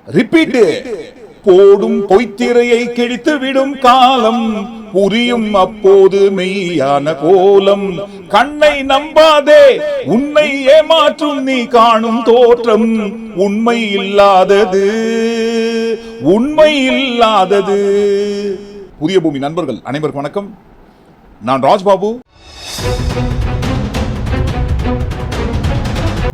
Repeat. போடும் பொய்த்திரையை கிழித்து விடும் காலம் புரியும் அப்போது மெய்யான கோலம். கண்ணை நம்பாதே, உன்னை ஏமாற்றும் நீ காணும் தோற்றம் உண்மை இல்லாதது, உண்மை இல்லாதது. புதிய பூமி நண்பர்கள் அனைவருக்கும் வணக்கம். நான் ராஜ்பாபு.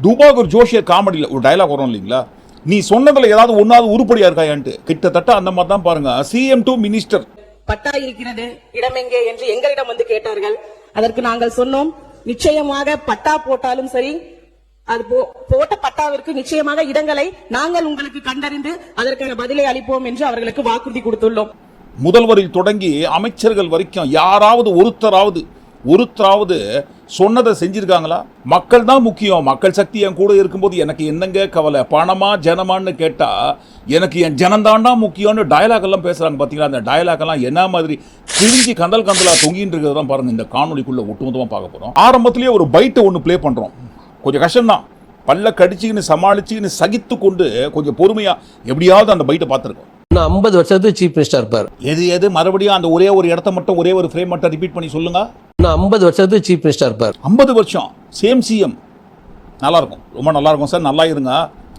துபாகூர் ஜோஷியர் காமெடியில் ஒரு டயலாக் வரும் இல்லைங்களா, நீ சொன்னதுல ஏதாவது ஒன்னாவது உருப்படியா இருக்காயான்ட்டு. கிட்டத்தட்ட அந்த மாதிரி தான் பாருங்க. CM to minister. பட்டா இருக்கிறது, இடம் எங்கே என்று எங்களிடம் வந்து கேட்டார்கள். அதற்கு நாங்கள் சொன்னோம், நிச்சயமாக பட்டா போட்டாலும் சரி, அது போட்ட பட்டாவிற்கு நிச்சயமாக இடங்களை நாங்கள் உங்களுக்கு கண்டறிந்து அதற்கான பதிலை அளிப்போம் என்று அவர்களுக்கு வாக்குறுதி கொடுத்துள்ளோம். முதல்வரில் தொடங்கி அமைச்சர்கள் வரைக்கும் யாராவது ஒருத்தராவது சொன்னதை செஞ்சிருக்காங்களா? மக்கள் தான் முக்கியம், மக்கள் சக்தி என் கூட இருக்கும்போது எனக்கு என்னங்க கவலை, பணமா ஜனமான்னு கேட்டா எனக்கு என் ஜனந்தாண்டா முக்கியம்னு டயலாக் எல்லாம் பேசுறாங்க. பாத்தீங்களா, அந்த டயலாக் எல்லாம் என்ன மாதிரி கிழிஞ்சி கந்தலா தொங்கின்னு இருக்கிறதான் பாருங்க. இந்த காணொலிக்குள்ள ஒட்டுமொத்தமா பார்க்க போறோம். ஆரம்பத்திலேயே ஒரு பைட்டை ஒன்று பிளே பண்றோம். கொஞ்சம் கஷ்டம்தான், பல்ல கடிச்சுக்கின்னு சமாளிச்சுக்கின்னு சகித்து கொண்டு கொஞ்சம் பொறுமையா எப்படியாவது அந்த பைட்டை பார்த்துருக்கோம். 50 வருஷத்துக்கு சீஃப் மினிஸ்டர் இருப்பார். எது மறுபடியும் அந்த ஒரே ஒரு இடத்த மட்டும் ஒரே ஒரு ஃப்ரேம் மட்டும் ரிப்பீட் பண்ணி சொல்லுங்க. 50 வருஷத்துக்கு சீஃப் மினிஸ்டர் இருப்பார். 50 வருஷம் சேம் சிஎம். நல்லா இருக்கும், ரொம்ப நல்லா இருக்கும் சார். நல்லா இருங்க.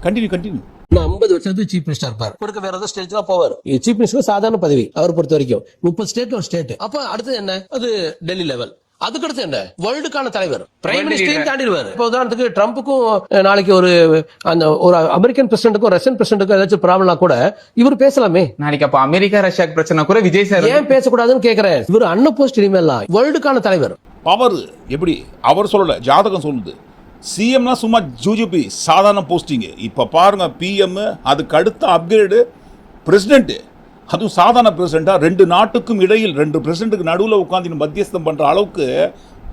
கண்டினியூ 50 வருஷத்துக்கு சீஃப் மினிஸ்டர் இருப்பார். கொடுக்க வேற ஏதாவது ஸ்டேட் தான் போவார். சீஃப் மினிஸ்டர் சாதாரண பதவி அவர் பொறுத்த வரைக்கும். 30 ஸ்டேட் ஒரு ஸ்டேட். அப்ப அடுத்தது என்ன? அது டெல்லி லெவல். அதுக்கடுத்து என்ன? வேர்ல்டுக்கான தலைவர், பிரைம் மினிஸ்டரையும் தாண்டிடுவார். இப்போ உதாரணத்துக்கு ட்ரம்புக்கும் நாளைக்கு ஒரு அமெரிக்கன் பிரசிடென்ட்டுக்கும் ரஷ்யன் பிரசிடென்ட்டுக்கும் ஏதாச்சும் ப்ராப்ளம்னா கூட இவர் பேசலாமே. நாளைக்கு அப்ப அமெரிக்கா ரஷ்யா பிரச்சனை கூட விஜய் சார் ஏன் பேசக்கூடாதுன்னு கேட்கிறேன். இவர் அன்அப்போஸ்ட் இனிமேலாம் வேர்ல்டுக்கான தலைவர். பவர் எப்படி அவர் சொல்லல, ஜாதகம் சொல்லுது. சிஎம்னா சும்மா ஜூஜிபி சாதாரண போஸ்டிங். இப்ப பாருங்க, பிஎம், அதுக்கு அடுத்த அப்கிரேடு பிரசிடென்ட். அதுவும் சாதாரண பிரசிடென்டா, 2 நாட்டுக்கும் இடையில் 2 பிரசிடென்ட்டுக்கு நடுவில் உட்காந்து மத்தியஸ்தம் பண்ற அளவுக்கு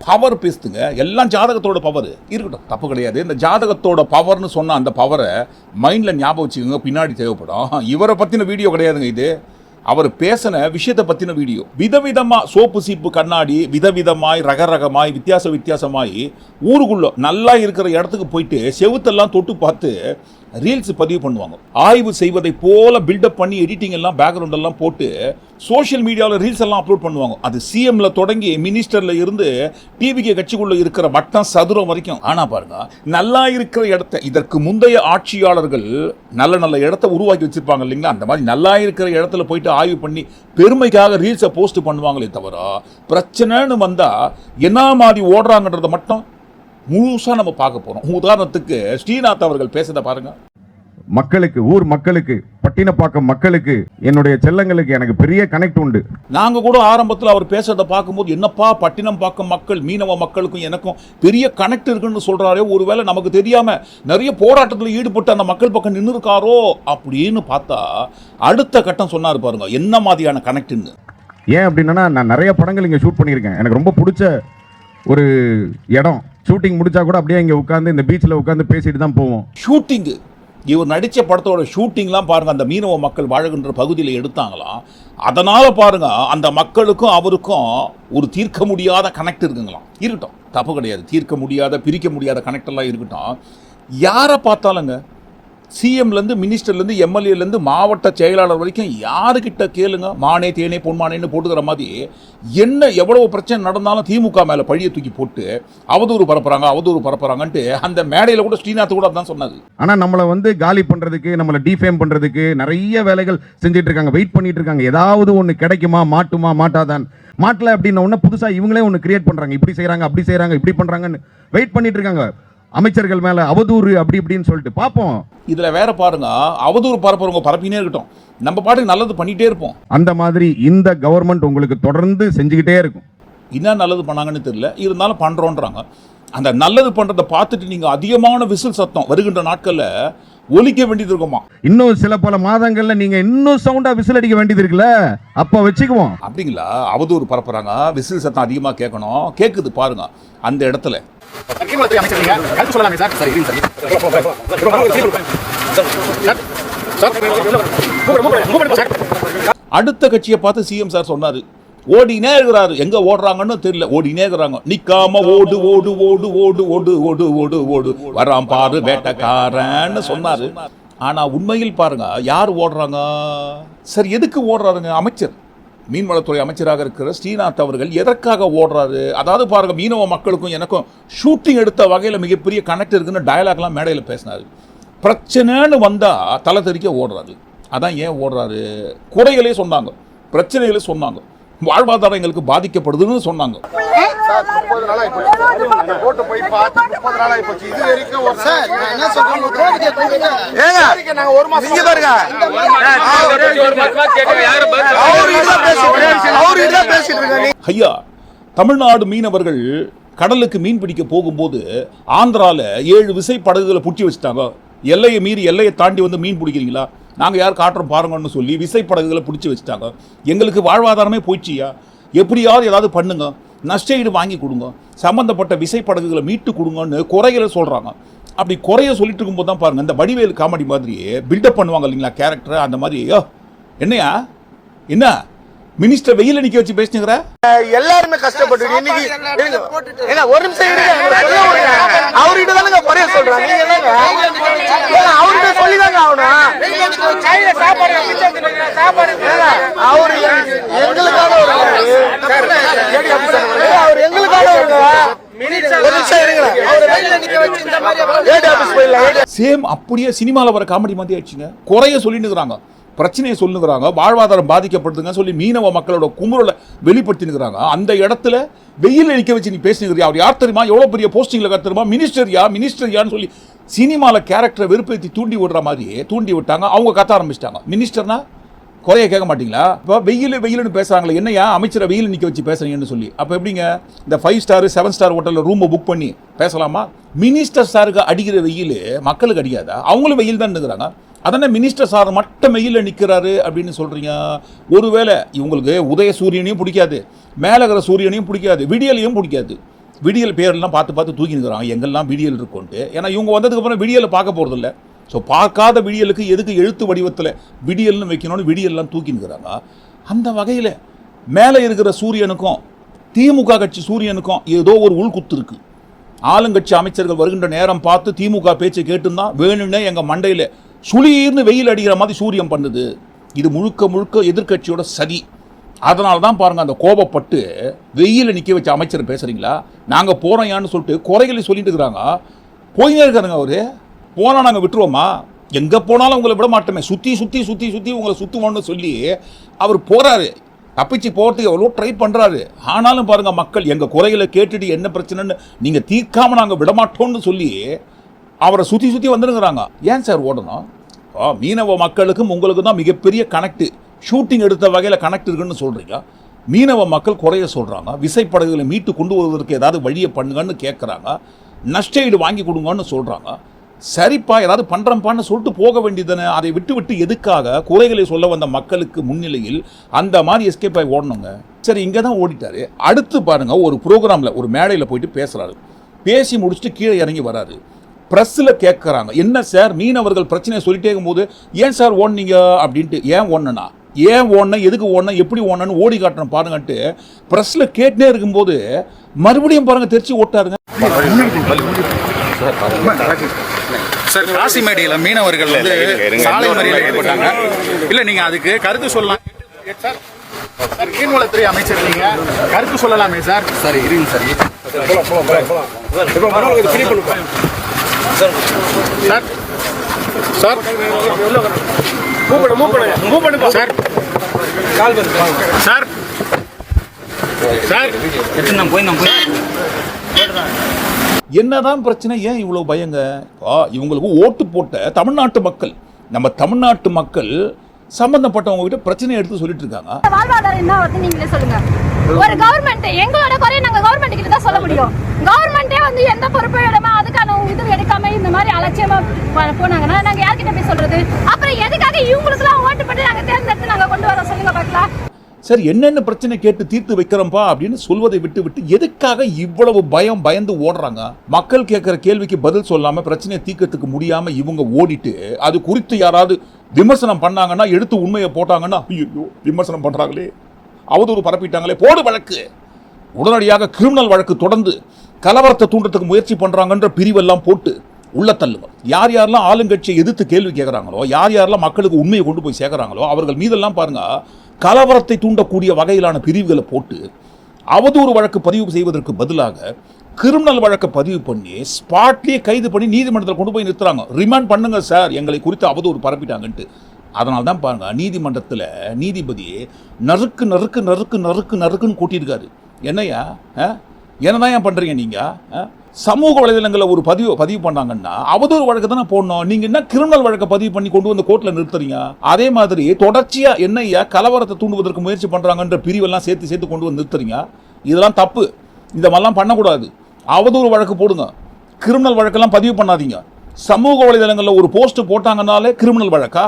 பவர் பேசுதுங்க. எல்லாம் ஜாதகத்தோட பவர் இருக்கட்டும், தப்பு கிடையாது. இந்த ஜாதகத்தோட பவர்னு சொன்ன அந்த பவரை மைண்ட்ல ஞாபகம் வச்சுக்கோங்க, பின்னாடி தேவைப்படும். இவரை பத்தின வீடியோ கிடையாதுங்க இது, அவர் பேசின விஷயத்தை பத்தின வீடியோ. விதவிதமா சோப்பு சீப்பு கண்ணாடி விதவிதமாய் ரகரகமாய் வித்தியாசமாய் ஊருக்குள்ள நல்லா இருக்கிற இடத்துக்கு போயிட்டு செவுத்தெல்லாம் தொட்டு பார்த்து ரீல்ஸ் பதிவு பண்ணுவாங்க. ஆய்வு செய்வதை போல பில்டப் பண்ணி எடிட்டிங் எல்லாம் பேக்ரவுண்ட் எல்லாம் போட்டு சோஷியல் மீடியாவில் ரீல்ஸ் எல்லாம் அப்லோட் பண்ணுவாங்க. அது சிஎம்ல தொடங்கி மினிஸ்டர்ல இருந்து டிவிக்கு கட்சிக்குள்ள இருக்கிற வட்டம் சதுரம் வரைக்கும். ஆனா பாருங்க, நல்லா இருக்கிற இடத்த இதற்கு முந்தைய ஆட்சியாளர்கள் நல்ல இடத்த உருவாக்கி வச்சிருப்பாங்க இல்லைங்களா, அந்த மாதிரி நல்லா இருக்கிற இடத்துல போயிட்டு ஆய்வு பண்ணி பெருமைக்காக ரீல்ஸை போஸ்ட் பண்ணுவாங்களே தவிர, பிரச்சனைன்னு வந்தா என்ன மாதிரி ஓடுறாங்கன்றத மட்டும் முழுசா நம்ம பார்க்க போறோம். உதாரணத்துக்கு ஸ்ரீநாத் அவர்கள் பேசுறத பாருங்க. மக்களுக்கு, ஊர் மக்களுக்கு, பட்டினப்பாக்கம் மக்களுக்கு, என்னுடைய செல்லங்களுக்கு எனக்கு பெரிய கனெக்ட் உண்டு. நாங்க கூட ஆரம்பத்தில் அவர் பேசுறத பார்க்கும்போது, என்னப்பா பட்டினப்பாக்கம் மக்கள் மீனவ மக்களுக்கும் எனக்கும் பெரிய கனெக்ட் இருக்குன்னு சொல்றாரே, ஒருவேளை நமக்கு தெரியாம நிறைய போராட்டத்தில் ஈடுபட்டு அந்த மக்கள் பக்கம் நின்று இருக்காரோ அப்படின்னு பார்த்தா அடுத்த கட்டம் சொன்னாரு பாருங்க, என்ன மாதிரியான கனெக்ட்னு. ஏன் அப்படின்னா, நான் நிறைய படங்கள் இங்க ஷூட் பண்ணியிருக்கேன். எனக்கு ரொம்ப பிடிச்ச ஒரு இடம். ஷூட்டிங் முடிச்சா கூட அப்படியே இங்க உட்காந்து இந்த பீச்சில் உட்காந்து பேசிட்டு தான் போவோம். ஷூட்டிங், இவர் நடித்த படத்தோட ஷூட்டிங்லாம் பாருங்க, அந்த மீனவ மக்கள் வாழுகின்ற பகுதியில் எடுத்தாங்களாம். அதனால பாருங்க, அந்த மக்களுக்கும் அவருக்கும் ஒரு தீர்க்க முடியாத கனெக்ட் இருக்குங்களாம். இருக்கட்டும், தப்பு கிடையாது. தீர்க்க முடியாத, பிரிக்க முடியாத கனெக்ட் எல்லாம் இருக்கட்டும். யாரை பார்த்தாலுங்க, சிஎம்லேருந்து மினிஸ்டர்லேருந்து எம்எல்ஏலேருந்து மாவட்ட செயலாளர் வரைக்கும் யாருக்கிட்ட கேளுங்க, மானே தேனே பொன்மானேன்னு போட்டுக்கிற மாதிரி என்ன எவ்வளவு பிரச்சனை நடந்தாலும் திமுக மேலே பழியை தூக்கி போட்டு அவதூறு பரப்புறாங்கன்ட்டு அந்த மேடையில் கூட ஸ்ரீநாத் கூட அதான் சொன்னாரு. ஆனால் நம்மளை காலி பண்ணுறதுக்கு, நம்மளை டிஃபேம் பண்ணுறதுக்கு நிறைய வேலைகள் செஞ்சுட்டு இருக்காங்க, வெயிட் பண்ணிட்டு இருக்காங்க. ஏதாவது ஒன்று கிடைக்குமா, மாட்டுமா, மாட்டாதான். மாட்டல அப்படின்ன ஒன்று புதுசாக இவங்களே ஒன்று கிரியேட் பண்ணுறாங்க. இப்படி செய்கிறாங்க, அப்படி செய்கிறாங்க, இப்படி பண்ணுறாங்கன்னு வெயிட் பண்ணிட்டு இருக்காங்க. அமைச்சர்கள் மேல அவதூறு அப்படி இப்படின்னு சொல்லிட்டு பார்ப்போம். இதுல வேற பாருங்க, அவதூறு பரப்புறவங்க பரப்பினே இருக்கட்டும், நம்ம பாட்டுக்கு நல்லது பண்ணிட்டே இருப்போம். அந்த மாதிரி இந்த கவர்மெண்ட் உங்களுக்கு தொடர்ந்து செஞ்சுக்கிட்டே இருக்கும். என்ன நல்லது பண்ணாங்கன்னு தெரியல, இருந்தாலும் பண்றோன்றாங்க. அந்த நல்லது பண்றதை பார்த்துட்டு நீங்க அதிகமான விசில் சத்தம் வருகின்ற நாட்கள்ல ஒலிக்க வேண்டியது இருக்குமா. இன்னும் சில பல மாதங்கள்ல நீங்க இன்னும் சவுண்டா விசில் அடிக்க வேண்டியது இருக்குல்ல, அப்ப வச்சுக்குவோம். அப்படிங்களா? அவதூறு பரப்புறாங்க, விசில் சத்தம் அதிகமா கேட்கணும். கேக்குது பாருங்க அந்த இடத்துல. அடுத்த கட்சியை பார்த்து சிஎம் சார் சொன்னாரு, ஓடினே இருக்கிறாரு. எங்க ஓடுறாங்கன்னு தெரியல, ஓடினே இருக்கிறாங்க. நிக்காம ஓடு ஓடு ஓடு ஓடு ஓடு ஓடு ஓடு ஓடு வராம் பாரு வேட்டக்காரன்னு சொன்னாரு. ஆனால் உண்மையில் பாருங்க யார் ஓடுறாங்க? சரி, எதுக்கு ஓடுறாருங்க? அமைச்சர், மீன்வளத்துறை அமைச்சராக இருக்கிற ஸ்ரீநாத் அவர்கள் எதற்காக ஓடுறாரு? அதாவது பாருங்க, மீனவ மக்களுக்கும் எனக்கும் ஷூட்டிங் எடுத்த வகையில் மிகப்பெரிய கனெக்ட் இருக்குன்னு டயலாக்லாம் மேடையில் பேசினாரு. பிரச்சனைன்னு வந்தால் தலை தெறிக்க ஓடுறாரு. அதான் ஏன் ஓடுறாரு? குறைகளே சொன்னாங்க, பிரச்சனைகளே சொன்னாங்க, வாழ்வாதாரம் எங்களுக்கு பாதிக்கப்படுதுன்னு சொன்னாங்க. ஐயா, தமிழ்நாடு மீனவர்கள் கடலுக்கு மீன் பிடிக்க போகும்போது ஆந்திரால 7 விசை படகுகளை புடிச்சு வச்சுட்டாங்க. எல்லையை மீறி எல்லையை தாண்டி வந்து மீன் பிடிக்கிறீங்களா, நாங்கள் யார் காட்டுறோம் பாருங்கன்னு சொல்லி விசை படகுகளை பிடிச்சி வச்சுட்டாங்க. எங்களுக்கு வாழ்வாதாரமே போயிடுச்சியா, எப்படியாவது ஏதாவது பண்ணுங்க, நஷ்டஈடு வாங்கி கொடுங்க, சம்பந்தப்பட்ட விசை படகுகளை மீட்டு கொடுங்கன்னு குறைகளை சொல்கிறாங்க. அப்படி குறைய சொல்லிட்டு இருக்கும்போது தான் பாருங்கள், இந்த வடிவேல் காமெடி மாதிரியே பில்டப் பண்ணுவாங்க இல்லைங்களா கேரக்டர், அந்த மாதிரி என்னையா என்ன மினிஸ்டர் வெயில நிக்க வச்சு பேசுங்கிற? எல்லாருமே கஷ்டப்பட்டு இன்னைக்கு ஒரு நிமிஷம் அவர்கிட்ட தானங்க குறைய சொல்றாங்க. அவர்கிட்ட சொல்லிதாங்க ஆகணும். அவரு எங்களுக்காக அவர் எங்களுக்காக சேம் அப்படியே சினிமாவில் வர காமெடி மாதிரி ஆயிடுச்சுங்க. குறைய சொல்லிட்டு இருக்கிறாங்க, பிரச்சனையை சொல்லுங்கிறாங்க, வாழ்வாதாரம் பாதிக்கப்படுதுங்க சொல்லி மீனவ மக்களோட குமுறலை வெளிப்படுத்தினுக்கிறாங்க. அந்த இடத்துல வெயில் நிற்க வச்சு நீ பேசுகிறீங்க. அவர் யார் தெரியுமா? எவ்வளோ பெரிய போஸ்டிங்கில் தெரியுமா? மினிஸ்டர்யான்னு சொல்லி சினிமாவில் கேரக்டரை வெறுப்பேற்றி தூண்டி விடுற மாதிரியே தூண்டி விட்டாங்க. அவங்க கத்த ஆரம்பிச்சிட்டாங்க. மினிஸ்டர்னா குறைய கேட்க மாட்டீங்களா? இப்போ வெயில்னு பேசுகிறாங்களே, என்னையா அமைச்சரை வெயில் நிற்க வச்சு பேசுறீங்கன்னு சொல்லி. அப்போ எப்படிங்க இந்த 5 ஸ்டார் 7 ஸ்டார் ஹோட்டலில் ரூமை புக் பண்ணி பேசலாமா? மினிஸ்டர் சாருக்கு அடிக்கிற வெயில் மக்களுக்கு அடிக்காதா? அவங்களும் வெயில் தான் நிற்கிறாங்க. அதனால் மினிஸ்டர் சார் மட்டும் வெயிலில் நிற்கிறாரு அப்படின்னு சொல்கிறீங்க. ஒருவேளை இவங்களுக்கு உதய சூரியனையும் பிடிக்காது, மேலகிற சூரியனையும் பிடிக்காது, விடியலையும் பிடிக்காது. விடியல் பேரெல்லாம் பார்த்து தூக்கி நிற்கிறாங்க எங்கெல்லாம் விடியல் இருக்குன்ட்டு. ஏன்னா இவங்க வந்ததுக்கப்புறம் விடியலை பார்க்க போகிறதில்ல. ஸோ பார்க்காத விடியலுக்கு எதுக்கு எழுத்து வடிவத்தில் விடியல்னு வைக்கணும்னு விடியல்லாம் தூக்கி நிற்கிறாங்க. அந்த வகையில் மேலே இருக்கிற சூரியனுக்கும் திமுக கட்சி சூரியனுக்கும் ஏதோ ஒரு உள்குத்து இருக்குது. ஆளுங்கட்சி அமைச்சர்கள் வருகின்ற நேரம் பார்த்து திமுக பேச்சை கேட்டுந்தான் வேணும்னே எங்கள் மண்டையில் சுளீர்னு வெயில் அடிக்கிற மாதிரி சூரியன் பண்ணுது. இது முழுக்க எதிர்கட்சியோட சதி. அதனால தான் பாருங்கள், அந்த கோபப்பட்டு வெயில நிற்க வச்ச அமைச்சர் பேசுகிறீங்களா, நாங்கள் போகிறோம் சொல்லிட்டு குறைகளை சொல்லிட்டு இருக்கிறாங்க. போயினே இருக்காருங்க அவரு. போனால் நாங்கள் விட்டுருவோமா? எங்கே போனாலும் உங்களை விட மாட்டோமே, சுற்றி உங்களை சுற்றுவோன்னு சொல்லி அவர் போகிறாரு. தப்பிச்சு போகிறதுக்கு எவ்வளோ ட்ரை பண்ணுறாரு. ஆனாலும் பாருங்கள், மக்கள் எங்கள் குறைகளை கேட்டுட்டு என்ன பிரச்சனைன்னு நீங்கள் தீர்க்காமல் நாங்கள் விடமாட்டோம்னு சொல்லி அவரை சுற்றி வந்துருங்கிறாங்க. ஏன் சார் ஓடணும்? மீனவ மக்களுக்கும் உங்களுக்கும் தான் மிகப்பெரிய கனெக்ட், ஷூட்டிங் எடுத்த வகையில் கனெக்ட் இருக்குன்னு சொல்கிறீங்க. மீனவ மக்கள் குறைய சொல்கிறாங்க, விசைப்படகுகளை மீட்டு கொண்டு வருவதற்கு ஏதாவது வழியை பண்ணுங்கன்னு கேட்குறாங்க, நஷ்டஈடு வாங்கி கொடுங்கன்னு சொல்கிறாங்க. சரிப்பா, ஏதாவது பண்ணுறப்பான்னு சொல்லிட்டு போக வேண்டியதுன்னு. அதை விட்டு எதுக்காக குறைகளை சொல்ல வந்த மக்களுக்கு முன்னிலையில் அந்த மாதிரி எஸ்கேப் ஆகி ஓடணுங்க? சரி, இங்கே தான் ஓடிட்டாரு. அடுத்து பாருங்கள், ஒரு ப்ரோக்ராமில் ஒரு மேடையில் போயிட்டு பேசுகிறாரு. பேசி முடிச்சுட்டு கீழே இறங்கி வராரு. ப்ரெஸ்ஸில் கேட்குறாங்க, என்ன சார் மீனவர்கள் பிரச்சனையை சொல்லிட்டே இருக்கும்போது ஏன் சார் ஓடுனீங்க அப்படின்ட்டு. ஏன் ஓடணும், எதுக்கு ஓடணும், எப்படி ஓடணும்னு ஓடி காட்டணும் பாருங்கன்ட்டு ப்ரெஸ்ஸில் கேட்டுனே இருக்கும்போது மறுபடியும் பாருங்கள் தெரிச்சு ஓட்டாருங்க. சார், காசிமேடியில் மீனவர்கள் வந்து சாலை மறியல் ஈடுபட்டாங்க. இல்லை, நீங்கள் அதுக்கு கருத்து சொல்லலாம் சார். சார், மீன்வளத்துறை அமைச்சர் நீங்க கருத்து சொல்லலாமே சார். சார் இருங்க சார். சார் சார் மூவ் பண்ணுங்க சார். சார் சார் என்னதான் பிரச்சனை? ஏன் இவ்வளவு பயங்க? இவங்களுக்கு ஓட்டு போட்ட தமிழ்நாட்டு மக்கள், நம்ம தமிழ்நாட்டு மக்கள் சம்பந்தப்பட்டவங்க கிட்ட பிரச்சனை எடுத்து சொல்லிட்டு இருக்காங்க. வாழ்வாதாரம் என்ன வருது நீங்களே சொல்லுங்க. ஒரு கவர்மெண்ட் எங்களோட குறைய நாங்க கவர்மெண்ட் கிட்ட தான் சொல்ல முடியும். கவர்மெண்டே வந்து எந்த பொறுப்பு எடுமா அதுக்கான இது எடுக்காம இந்த மாதிரி அலட்சியமா போனாங்கன்னா நாங்க யார்கிட்ட போய் சொல்றது? அப்புறம் எதுக்காக இவங்களுக்கு எல்லாம் ஓட்டு போட்டு நாங்க தேர்ந்தெடுத்து நாங்க கொண்டு வர சொல்லுங்க பார்க்கலாம். சரி, என்னென்ன பிரச்சனை கேட்டு தீர்த்து வைக்கிறோம்பா அப்படின்னு சொல்வதை விட்டு எதுக்காக இவ்வளவு பயந்து ஓடுறாங்க? மக்கள் கேட்கிற கேள்விக்கு பதில் சொல்லாம பிரச்சனையை தீர்க்கறதுக்கு முடியாம இவங்க ஓடிட்டு அது குறித்து யாராவது விமர்சனம் பண்ணாங்கன்னா, எடுத்து உண்மையை போட்டாங்கன்னா, ஐயோ விமர்சனம் பண்றாங்களே, அவதூறு பரப்பிட்டாங்களே, போடு வழக்கு, உடனடியாக கிரிமினல் வழக்கு தொடர்ந்து கலவரத்தை தூண்டத்துக்கு முயற்சி பண்றாங்கன்ற பிரிவெல்லாம் போட்டு உள்ள தள்ளுங்க. யார் யாரெல்லாம் ஆளுங்கட்சியை எதிர்த்து கேள்வி கேட்குறாங்களோ, யார் யாரெல்லாம் மக்களுக்கு உண்மையை கொண்டு போய் சேர்க்குறாங்களோ அவர்கள் மீதெல்லாம் பாருங்க கலவரத்தை தூண்டக்கூடிய வகையிலான பிரிவுகளை போட்டு அவதூறு வழக்கு பதிவு செய்வதற்கு பதிலாக கிரிமினல் வழக்கை பதிவு பண்ணி ஸ்பாட்லேயே கைது பண்ணி நீதிமன்றத்தில் கொண்டு போய் நிறுத்துறாங்க. ரிமாண்ட் பண்ணுங்க சார், எங்களை குறித்து அவதூறு பரப்பிட்டாங்கன்ட்டு. அதனால தான் பாருங்க நீதிமன்றத்தில் நீதிபதி நறுக்கு நறுக்கு நறுக்கு நறுக்கு நறுக்குன்னு கூட்டியிருக்காரு. என்னையா என்னதான் ஏன் பண்ணுறீங்க நீங்கள்? சமூக வலைதளங்களில் ஒரு பதிவு பண்ணாங்கன்னா அவதூறு வழக்கு தானே போடணும். நீங்கள் என்ன கிரிமினல் வழக்கை பதிவு பண்ணி கொண்டு வந்து கோர்ட்டில் நிறுத்துறீங்க? அதே மாதிரி தொடர்ச்சியாக என்னையா கலவரத்தை தூண்டுவதற்கு முயற்சி பண்ணுறாங்கன்ற பிரிவெல்லாம் சேர்த்து கொண்டு வந்து நிறுத்துறீங்க. இதெல்லாம் தப்பு. இந்த மாதிரிலாம் பண்ணக்கூடாது. அவதூறு வழக்கு போடுங்க, கிரிமினல் வழக்கெல்லாம் பதிவு பண்ணாதீங்க. சமூக வலைதளங்களில் ஒரு போஸ்ட் போட்டாங்கன்னாலே கிரிமினல் வழக்கா?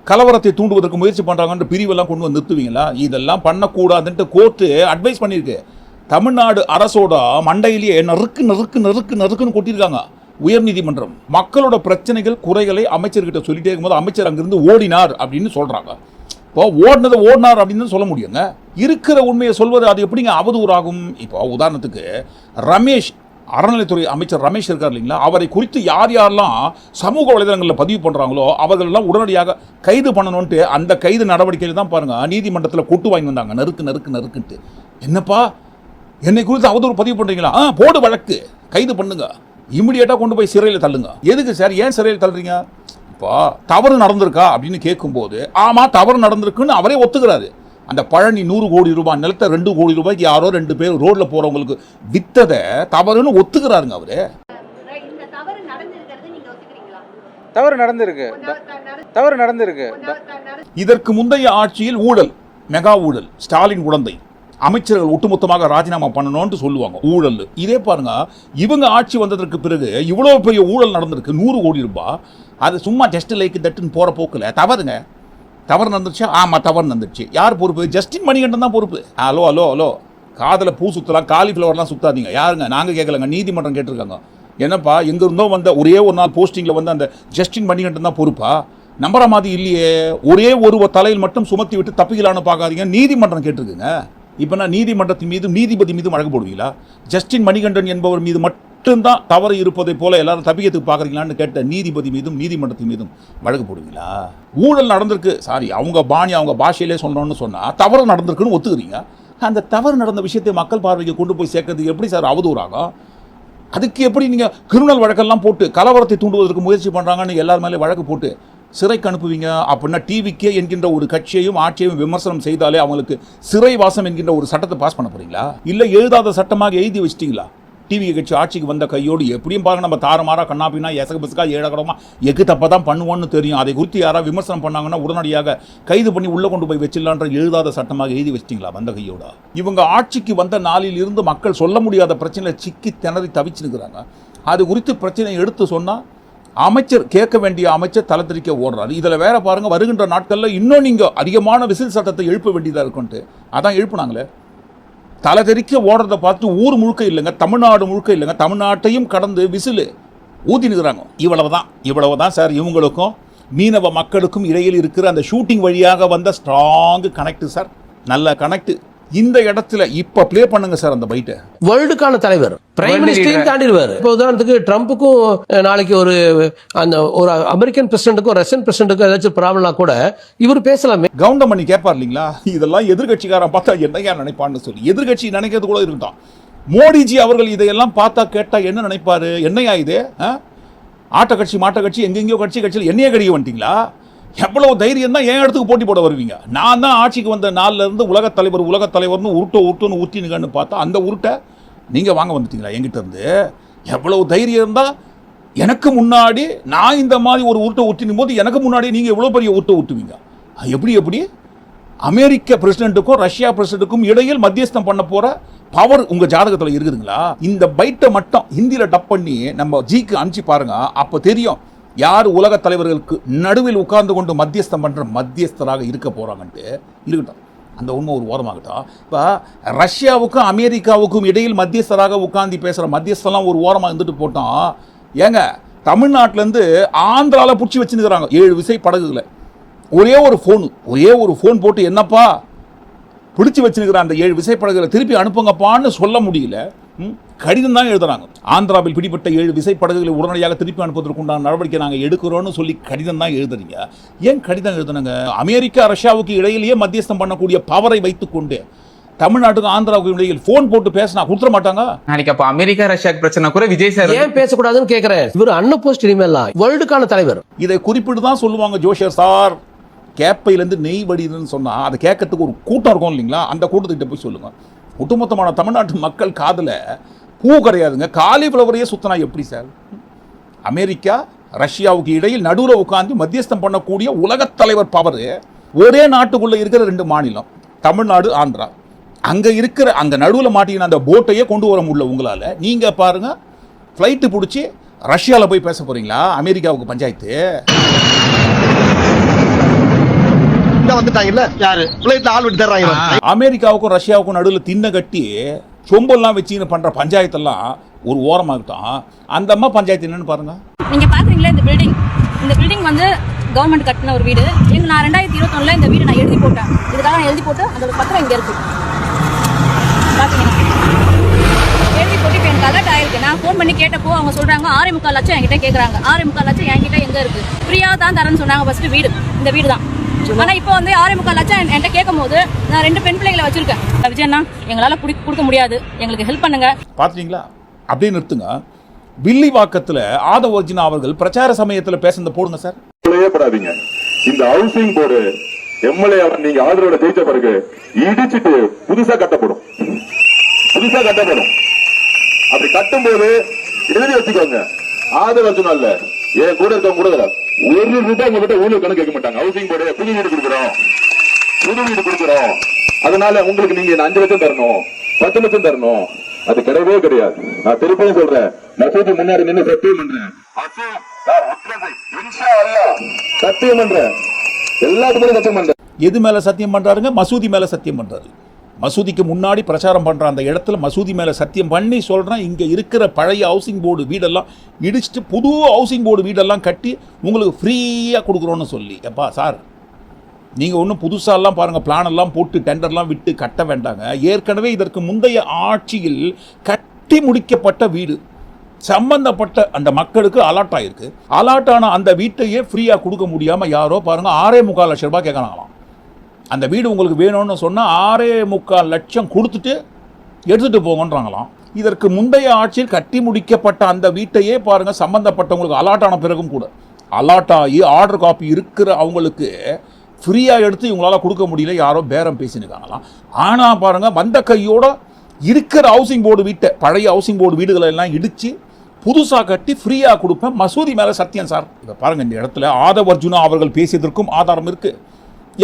கலவரத்தை தூண்டுவதற்கு முயற்சி பண்ணுறாங்கன்ற பிரிவெல்லாம் கொண்டு வந்து நிறுத்துவீங்களா? இதெல்லாம் பண்ணக்கூடாதுன்ட்டு கோர்ட்டு அட்வைஸ் பண்ணியிருக்கு. தமிழ்நாடு அரசோட மண்டையிலேயே நறுக்கு நறுக்கு நறுக்கு நறுக்குன்னு கொட்டியிருக்காங்க உயர்நீதிமன்றம். மக்களோட பிரச்சனைகள் குறைகளை அமைச்சர்கிட்ட சொல்லிட்டே இருக்கும்போது அமைச்சர் அங்கிருந்து ஓடினார் அப்படின்னு சொல்றாங்க. இப்போ ஓடினார் அப்படின்னு சொல்ல முடியுங்க. இருக்கிற உண்மையை சொல்வது அது எப்படிங்க அவதூறாகும்? இப்போ உதாரணத்துக்கு ரமேஷ், அறநிலைத்துறை அமைச்சர் ரமேஷ் இருக்கார் இல்லைங்களா, அவரை குறித்து யார் யாரெல்லாம் சமூக வலைதளங்களில் பதிவு பண்ணுறாங்களோ அவர்களெல்லாம் உடனடியாக கைது பண்ணணும்ட்டு அந்த கைது நடவடிக்கையில் தான் பாருங்க நீதிமன்றத்தில் கொட்டு வாங்கி வந்தாங்க. நறுக்கு நறுக்கு நறுக்குன்ட்டு. என்னப்பா என்னை குறித்து அவதூறு பதிவு பண்ணுறீங்களா? போடு வழக்கு, கைது பண்ணுங்க, இமிடியேட்டாக கொண்டு போய் சிறையில் தள்ளுங்க. எதுக்கு சார், ஏன் சிறையில் தள்ளுறீங்க? இப்போ தவறு நடந்திருக்கா அப்படின்னு கேட்கும்போது ஆமாம் தவறு நடந்திருக்குன்னு அவரே ஒத்துக்கிறாரு. அந்த பழனி 100 கோடி ரூபாய் நிலத்தை 2 கோடி ரூபாய்க்கு யாரோ 2 பேர் ரோட்ல போறவங்களுக்கு வித்ததை தவறுன்னு ஒத்துக்கிறாருங்க அவரு. தவறு நடந்திருக்கு. இதற்கு முந்தைய ஆட்சியில் ஊழல், மெகா ஊழல், ஸ்டாலின் உடந்தை அமைச்சர்கள் ஒட்டுமொத்தமாக ராஜினாமா பண்ணணும்னு சொல்லுவாங்க ஊழல். இதே பாருங்க இவங்க ஆட்சி வந்ததற்கு பிறகு இவ்வளவு பெரிய ஊழல் நடந்திருக்கு, 100 கோடி ரூபாய். அது சும்மா ஜஸ்ட் லைக் தட்டுன்னு போற போக்குல தவறுங்க. தவறு நடந்துருச்சு, ஆமா தவறு நடந்துருச்சு. யார் பொறுப்பு? ஜஸ்டின் மணிகண்டன் தான் பொறுப்பு. ஹலோ ஹலோ ஹலோ, காதல பூ சுத்தலாம், காலிஃப்ளவர்லாம் சுத்தாதீங்க. யாருங்க? நாங்க கேட்கலங்க, நீதிமன்றம் கேட்டிருக்காங்க. என்னப்பா எங்க இருந்தோ வந்த ஒரே ஒரு நாள் போஸ்டிங்ல வந்து அந்த ஜஸ்டின் மணிகண்டன் தான் பொறுப்பா? நம்புற மாதிரி இல்லையே. ஒரே ஒரு தலையில் மட்டும் சுமத்தி விட்டு தப்பிக்கலான்னு பார்க்காதீங்க, நீதிமன்றம் கேட்டிருக்குங்க. இப்போ நான் நீதிமன்றத்தின் மீதும் நீதிபதி மீதும் வழக்கு போடுவீங்களா? ஜஸ்டின் மணிகண்டன் என்பவர் மீது மட்டும்தான் தவறு இருப்பதை போல எல்லாரும் தப்பிக்கிறதுக்கு பார்க்குறீங்களான்னு கேட்ட நீதிபதி மீதும் நீதிமன்றத்தின் மீதும் வழக்கு போடுவீங்களா? ஊழல் நடந்திருக்கு, சாரி அவங்க பாணி அவங்க பாஷையிலே சொல்லணும்னு சொன்னால் தவறு நடந்திருக்குன்னு ஒத்துக்கிறீங்க. அந்த தவறு நடந்த விஷயத்தை மக்கள் பார்வைக்கு கொண்டு போய் சேர்க்கறதுக்கு எப்படி சார் அவதூறாகும்? அதுக்கு எப்படி நீங்கள் கிரிமினல் வழக்கெல்லாம் போட்டு கலவரத்தை தூண்டுவதற்கு முயற்சி பண்ணுறாங்கன்னு எல்லார் மேலே வழக்கு போட்டு சிறைக்கு அனுப்புவீங்க? அப்படின்னா டிவிக்கே என்கின்ற ஒரு கட்சியையும் ஆட்சியையும் விமர்சனம் செய்தாலே அவங்களுக்கு சிறைவாசம் என்கின்ற ஒரு சட்டத்தை பாஸ் பண்ண போறீங்களா? இல்லை எழுதாத சட்டமாக எழுதி வச்சிட்டீங்களா? டிவி கட்சி ஆட்சிக்கு வந்த கையோடு எப்படியும் பாருங்க நம்ம தாறுமாறா கண்ணாப்பினா எசக பசுக்கா ஏழகரமா எக்கு தப்ப தான் பண்ணுவோன்னு தெரியும். அதை குறித்து யாராவது விமர்சனம் பண்ணாங்கன்னா உடனடியாக கைது பண்ணி உள்ள கொண்டு போய் வச்சிடலான்ற எழுதாத சட்டமாக எழுதி வச்சிட்டீங்களா வந்த கையோட? இவங்க ஆட்சிக்கு வந்த நாளில் இருந்து மக்கள் சொல்ல முடியாத பிரச்சனையில சிக்கி திணறி தவிச்சுருக்கிறாங்க. அது குறித்து பிரச்சனையை எடுத்து சொன்னா அமைச்சர் கேட்க வேண்டிய அமைச்சர் தலை தெறிக்க ஓடுறாரு. இதில் வேற பாருங்க வருகின்ற நாட்களில் இன்னும் நீங்கள் அதிகமான விசில் சட்டத்தை எழுப்ப வேண்டியதாக இருக்குன்ட்டு அதான் எழுப்புனாங்களே. தலை தெறிக்க ஓடுறதை பார்த்து ஊர் முழுக்க இல்லைங்க, தமிழ்நாடு முழுக்க இல்லைங்க, தமிழ்நாட்டையும் கடந்து விசில் ஊத்தினுக்கிறாங்க. இவ்வளவுதான் சார் இவங்களுக்கும் மீனவ மக்களுக்கும் இடையில் இருக்கிற அந்த ஷூட்டிங் வழியாக வந்த ஸ்ட்ராங் கனெக்ட் சார், நல்ல கனெக்ட். இந்த இடத்துல இப்ப ப்ளே பண்ணுங்க சார் அந்த பைட்டை. வேர்ல்டுக்கான தலைவர் பிரைம் மினிஸ்டரையும் தாண்டிடுவார். இப்போ உதாரணத்துக்கு ட்ரம்ப்புக்கும் நாளைக்கு ஒரு அமெரிக்கன் பிரசிடென்ட்டுக்கும் ரஷ்யன் பிரசிடென்ட்டுக்கும் ஏதாச்சும் ப்ராப்ளம்னா கூட இவர் பேசலாமே. கவுண்டம் பண்ணி கேட்பார் இல்லைங்களா? இதெல்லாம் எதிர்கட்சிக்காரன் பார்த்தா என்னையா நினைப்பான்னு சொல்லி எதிர்கட்சி நினைக்கிறது கூட இருக்கட்டும். மோடிஜி அவர்கள் இதையெல்லாம் பார்த்தா கேட்டா என்ன நினைப்பாரு? என்னையா இது ஆட்ட கட்சி மாட்ட கட்சி எங்கெங்கயோ கட்சியில் என்னையே கடிக்க வந்துட்டீங்களா? எவ்வளவு தைரியம் தான் என் இடத்துக்கு போட்டி போட வருவீங்க? நான் தான் ஆட்சிக்கு வந்த நாள்ல இருந்து உலகத் தலைவர்னு உருட்டுன்னு ஊற்றினுங்கன்னு பார்த்தா அந்த உருட்டை நீங்க வாங்க வந்துட்டீங்களா என்கிட்ட இருந்து? எவ்வளவு தைரியம் இருந்தா எனக்கு முன்னாடி நான் இந்த மாதிரி ஒரு உருட்டை ஊற்றினும் போது எனக்கு முன்னாடி நீங்க எவ்வளவு பெரிய உருட்டை ஊற்றுவீங்க? எப்படி அமெரிக்க பிரசிடென்ட்டுக்கும் ரஷ்யா பிரசிடென்ட்டுக்கும் இடையில் மத்தியஸ்தம் பண்ண போற பவர் உங்க ஜாதகத்தில் இருக்குதுங்களா? இந்த பைட்டை மட்டும் ஹிந்தியில டப் பண்ணி நம்ம ஜிக்கு அனுப்பிச்சு பாருங்க, அப்ப தெரியும் யார் உலக தலைவர்களுக்கு நடுவில் உட்கார்ந்து கொண்டு மத்தியஸ்தம் பண்ற மத்தியஸ்தராக இருக்க போறாங்கன்ட்டு. இருக்கட்டும், அந்த உண்மை ஒரு ஓரமாகட்டும். இப்போ ரஷ்யாவுக்கும் அமெரிக்காவுக்கும் இடையில் மத்தியஸ்தராக உட்கார்ந்து பேசுற மத்தியஸ்தெல்லாம் ஒரு ஓரமாக இருந்துட்டு போட்டோம். ஏங்க தமிழ்நாட்டிலேருந்து ஆந்திராவில் பிடிச்சி வச்சுருக்கிறாங்க 7 விசை படகுகளை. ஒரே ஒரு ஃபோன் போட்டு என்னப்பா பிடிச்சு வச்சிருக்கிற அந்த 7 விசைப்படகுகளை திருப்பி அனுப்புங்கப்பான்னு சொல்ல முடியல. கடிதம் தான் எழுதுறாங்க. ஆந்திராவில் பிடிப்பட்ட 7 விசைப்படகுகளை உடனடியாக திருப்பி அனுப்புவதற்குண்டான நடவடிக்கை நாங்கள் எடுக்கிறோம்னு சொல்லி கடிதம் தான் எழுதுறீங்க. ஏன் கடிதம் எழுதுனாங்க? அமெரிக்கா ரஷ்யாவுக்கு இடையிலேயே மத்தியஸ்தம் பண்ணக்கூடிய பவரை வைத்துக்கொண்டு தமிழ்நாட்டுக்கு ஆந்திராவுக்கு இடையில் போன் போட்டு பேசினா கொடுத்துட மாட்டாங்க. நாளைக்கு அப்ப அமெரிக்கா ரஷ்யா பிரச்சனை கூட விஜய் சார் ஏன் பேசக்கூடாதுன்னு கேக்குறேன். இவர் அன்னபோஸ்ட் இனிமேல்லாம் வேர்ல்டுக்கான தலைவர். இதை குறிப்பிட்டு தான் சொல்லுவாங்க ஜோஷியர் சார். கேப்பையிலேருந்து நெய் வடிதுன்னு சொன்னா அதை கேட்கறதுக்கு ஒரு கூட்டம் இருக்கும் இல்லைங்களா? அந்த கூட்டத்துக்கிட்ட போய் சொல்லுங்க. ஒட்டுமொத்தமான தமிழ்நாட்டு மக்கள் காதுல பூ கிடையாதுங்க, காலிஃப்ளவரையே சுத்தினா எப்படி சார்? அமெரிக்கா ரஷ்யாவுக்கு இடையில் நடுவில் உட்கார்ந்து மத்தியஸ்தம் பண்ணக்கூடிய உலகத் தலைவர் பவர் ஒரே நாட்டுக்குள்ள இருக்கிற 2 மாநிலம் தமிழ்நாடு ஆந்திரா. அங்க இருக்கிற அங்க நடுவில் மாட்டின அந்த போட்டையே கொண்டு வர முடியல உங்களால. நீங்க பாருங்க, ஃப்ளைட்டு பிடிச்சி ரஷ்யாவில் போய் பேச போறீங்களா? அமெரிக்காவுக்கு பஞ்சாயத்து வந்துட்டாங்கல்ல, யாரு பிளைட்ல ஆள் விட்டு தர்றாங்க. அமெரிக்காவுக்கும் ரஷ்யாவுக்கும் நடுவில் தின்ன கட்டி சொம்பெல்லாம் வச்சுன்னு பண்ற பஞ்சாயத்தெல்லாம் ஒரு ஓரமாகட்டும். அந்த அம்மா பஞ்சாயத்து என்னன்னு பாருங்க. நீங்க பாக்குறீங்களா இந்த பில்டிங் வந்து கவர்மெண்ட் கட்டின ஒரு வீடு. நான் 2021 இந்த வீடு நான் எழுதி போட்டேன். இதுக்காக நான் எழுதி போட்டு அதோட பத்திரம் இங்க இருக்கு. எழுதி போட்டு இப்போ எனக்கு அலர்ட் ஆயிருக்கு. நான் ஃபோன் பண்ணி கேட்டப்போ அவங்க சொல்றாங்க 6.25 லட்சம் என்கிட்ட கேட்கறாங்க. 6.25 லட்சம் என்கிட்ட எங்க இருக்கு? ஃப்ரீயா தான் தரேன்னு சொன்னாங்க ஃபர்ஸ்ட் வீடு, இந்த வீடு தான். ஆனா இப்போ வந்து 6.25 லட்சம் என்கிட்ட கேட்கும் போது நான் 2 பெண் பிள்ளைகளை வச்சிருக்கேன். விஜயண்ணா எங்களால கொடுக்க முடியாது, எங்களுக்கு ஹெல்ப் பண்ணுங்க. பாத்தீங்களா? அப்படியே நிறுத்துங்க. வில்லிவாக்கத்துல ஆதவர்ஜினா அவர்கள் பிரச்சார சமயத்துல பேசுனத போடுங்க சார். படாதீங்க. இந்த ஹவுசிங் போர்டு எம்எல்ஏ நீங்க ஆதரவோட ஜெயிச்ச பிறகு இடிச்சிட்டு புதுசா கட்டப்படும். அப்படி கட்டும் போது எழுதி வச்சுக்கோங்க, ஆதரவு இல்ல என் கூட இருக்கவங்க கூட ₹1 உங்ககிட்ட ஊழல் கணக்கு கேட்க மாட்டாங்க. ஹவுசிங் போர்டு புது வீடு கொடுக்குறோம், அதனால உங்களுக்கு நீங்க 5 லட்சம் தரணும், 10 லட்சம் தரணும், அது கிடையவே கிடையாது. நான் திருப்பியும் சொல்றேன், மசூதி முன்னாடி நின்று சத்தியம் பண்றேன், சத்தியம் பண்றேன், எல்லாத்துக்கும் சத்தியம் பண்றேன். எது மேல சத்தியம் பண்றாருங்க? மசூதி மேல சத்தியம் பண்றாரு. மசூதிக்கு முன்னாடி பிரச்சாரம் பண்ற அந்த இடத்துல மசூதி மேல சத்தியம் பண்ணி சொல்றேன், இங்க இருக்கிற பழைய ஹவுசிங் போர்டு வீடெல்லாம் இடிச்சுட்டு புது ஹவுசிங் போர்டு வீடெல்லாம் கட்டி உங்களுக்கு ஃப்ரீயா கொடுக்குறோன்னு சொல்லி. எப்பா சார், நீங்க ஒன்றும் புதுசாலாம் பாருங்க பிளான் எல்லாம் போட்டு டெண்டர்லாம் விட்டு கட்ட வேண்டாங்க. ஏற்கனவே இதற்கு முந்தைய ஆட்சியில் கட்டி முடிக்கப்பட்ட வீடு சம்பந்தப்பட்ட அந்த மக்களுக்கு அலாட் ஆயிருக்கு. அலாட் ஆன அந்த வீட்டையே ஃப்ரீயா கொடுக்க முடியாம யாரோ பாருங்க 6.25 லட்சம் ரூபாய் கேட்கறாங்களாம். அந்த வீடு உங்களுக்கு வேணும்னு சொன்னா 6.25 லட்சம் கொடுத்துட்டு எடுத்துட்டு போங்கன்றாங்களாம். இதற்கு முந்தைய ஆட்சியில் கட்டி முடிக்கப்பட்ட அந்த வீட்டையே பாருங்க சம்பந்தப்பட்டவங்களுக்கு அலாட் ஆன பிறகும் கூட அலாட் ஆகி ஆர்டர் காப்பி இருக்கிற அவங்களுக்கு ஃப்ரீயா எடுத்து இவங்களால கொடுக்க முடியல, யாரோ பேரம் பேசினுக்காங்களாம். ஆனா பாருங்க வந்த கையோட இருக்கிற ஹவுசிங் போர்டு வீட்டை பழைய ஹவுசிங் போர்டு வீடுகளை எல்லாம் இடிச்சு புதுசா கட்டி ஃப்ரீயா கொடுப்பேன், மசூதி மேல சத்தியம் சார். இதை பாருங்க, இந்த இடத்துல ஆதவர்ஜுனா அவர்கள் பேசியதற்கும் ஆதாரம் இருக்கு.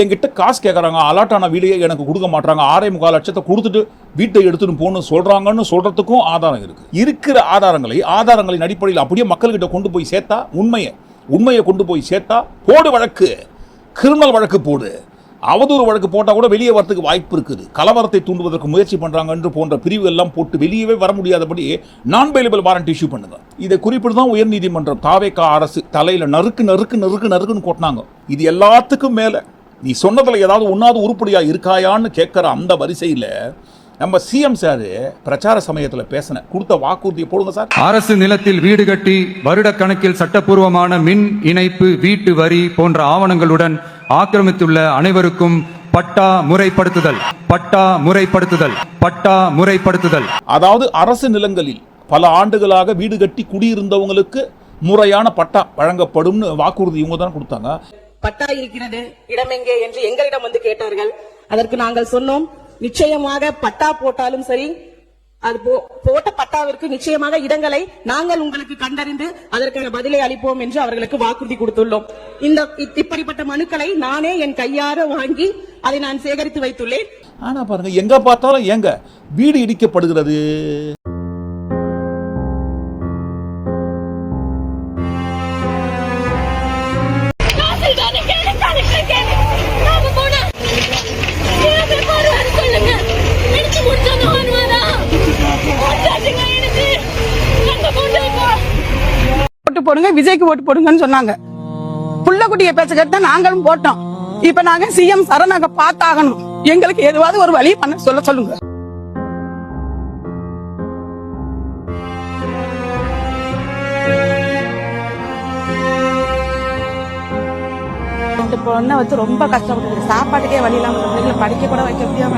என்கிட்ட காசு கேட்குறாங்க, அலாட்டான வீடையே எனக்கு கொடுக்க மாட்டாங்க, 6.25 லட்சத்தை கொடுத்துட்டு வீட்டை எடுத்துட்டு போகணும்னு சொல்றாங்கன்னு சொல்றதுக்கும் ஆதாரம் இருக்கு. இருக்கிற ஆதாரங்களின் அடிப்படையில் அப்படியே மக்கள்கிட்ட கொண்டு போய் சேர்த்தா உண்மையை கொண்டு போய் சேர்த்தா போடு வழக்கு, கிரிமினல் வழக்கு போடு, அவதூறு வழக்கு போட்டால் கூட வெளியே வரதுக்கு வாய்ப்பு இருக்குது. கலவரத்தை தூண்டுவதற்கு முயற்சி பண்றாங்க என்று போன்ற பிரிவுகள் எல்லாம் போட்டு வெளியவே வர முடியாதபடி நான் பெயிலபிள் வாரண்ட் இஷ்யூ பண்ணுங்க. இதை குறிப்பிட்டு தான் உயர்நீதிமன்றம் தாவேகா அரசு தலையில நறுக்குன்னு கொட்டினாங்க. இது எல்லாத்துக்கும் மேல நீ சொன்னதுல ஏதாவது ஒன்னாவது உருப்படியா இருக்காயான்னு கேட்கிற அந்த வரிசையில நம்ம சிஎம் சார் பிரச்சார சமயத்தில் பேசின கொடுத்த வாக்குறுதியை போடுங்க சார். அரசு நிலத்தில் வீடு கட்டி வருடக்கணக்கில் சட்டப்பூர்வமான மின் இணைப்பு, வீட்டு வரி போன்ற ஆவணங்களுடன் ஆக்கிரமித்துள்ள அனைவருக்கும் பட்டா முறைப்படுத்துதல். அதாவது அரசு நிலங்களில் பல ஆண்டுகளாக வீடு கட்டி குடியிருந்தவங்களுக்கு முறையான பட்டா வழங்கப்படும் வாக்குறுதி இவங்க தான் கொடுத்தாங்க. பட்டா இருக்கிறது, இடமெங்கே என்று எங்களிடம் வந்து கேட்டார்கள். அதற்கு நாங்கள் சொன்னோம், நிச்சயமாக பட்டா போட்டாலும் சரி, அது போட்ட பட்டாவிற்கு நிச்சயமாக இடங்களை நாங்கள் உங்களுக்கு கண்டறிந்து அதற்கான பதிலை அளிப்போம் என்று அவர்களுக்கு வாக்குறுதி கொடுத்துள்ளோம். இப்படிப்பட்ட மனுக்களை நானே என் கையார வாங்கி அதை நான் சேகரித்து வைத்துள்ளேன். ஆனா பாருங்க, எங்க பார்த்தாலும் எங்க வீடு இடிக்கப்படுகிறது. ஓட்டு போடுங்க, விஜய்க்கு ஓட்டு போடுங்கன்னு சொன்னாங்க. புள்ளக்குட்டிய பேச்ச கேட்டு நாங்களும் போட்டோம். இப்ப நாங்க சிஎம் சரணாக பார்த்தாகணும். எங்களுக்கு எதுவாவது ஒரு வழி பண்ண சொல்லுங்க. பொண்ணை வச்சு ரொம்ப கஷ்டப்பட்டு சாப்பாட்டுக்கே வழி இல்லாம பிள்ளைங்களை படிக்க கூட வைக்க முடியாம